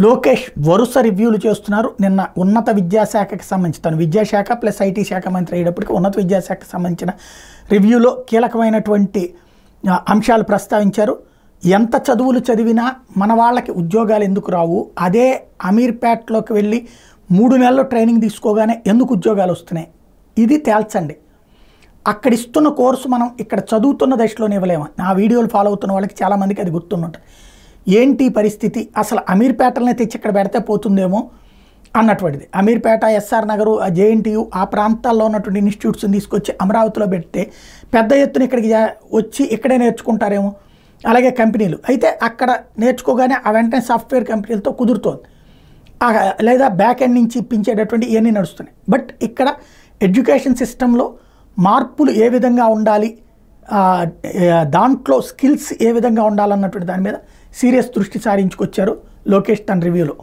లోకేష్ వరుస రివ్యూలు చేస్తున్నారు. నిన్న ఉన్నత విద్యాశాఖకి సంబంధించి తను విద్యాశాఖ ప్లస్ ఐటీ శాఖ మంత్రి అయ్యేటప్పటికి ఉన్నత విద్యాశాఖకు సంబంధించిన రివ్యూలో కీలకమైనటువంటి అంశాలు ప్రస్తావించారు. ఎంత చదువులు చదివినా మన వాళ్ళకి ఉద్యోగాలు ఎందుకు రావు, అదే అమీర్పేటలోకి వెళ్ళి 3 నెలలు ట్రైనింగ్ తీసుకోగానే ఎందుకు ఉద్యోగాలు వస్తున్నాయి, ఇది తేల్చండి. అక్కడ ఇస్తున్న కోర్సు మనం ఇక్కడ చదువుతున్న దశలోనే ఇవ్వలేము. నా వీడియోలు ఫాలో అవుతున్న వాళ్ళకి చాలామందికి అది గుర్తుంటుంది. ఏంటి పరిస్థితి, అసలు అమీర్పేటలనే తెచ్చి ఇక్కడ పెడితే పోతుందేమో అన్నటువంటిది. అమీర్పేట, ఎస్ఆర్ నగరు, జేఎన్టీయు ఆ ప్రాంతాల్లో ఉన్నటువంటి ఇన్స్టిట్యూట్స్ని తీసుకొచ్చి అమరావతిలో పెడితే పెద్ద ఎత్తున ఇక్కడికి వచ్చి ఇక్కడే నేర్చుకుంటారేమో. అలాగే కంపెనీలు అయితే అక్కడ నేర్చుకోగానే ఆ వెంటనే సాఫ్ట్వేర్ కంపెనీలతో కుదురుతోంది, లేదా బ్యాక్ ఎండ్ నుంచి ఇప్పించేటటువంటి ఇవన్నీ నడుస్తున్నాయి. బట్ ఇక్కడ ఎడ్యుకేషన్ సిస్టంలో మార్పులు ఏ విధంగా ఉండాలి, దాంట్లో స్కిల్స్ ఏ విధంగా ఉండాలన్నటువంటి దాని మీద సీరియస్ దృష్టి సారించుకొచ్చారు లోకేష్ తన రివ్యూలో.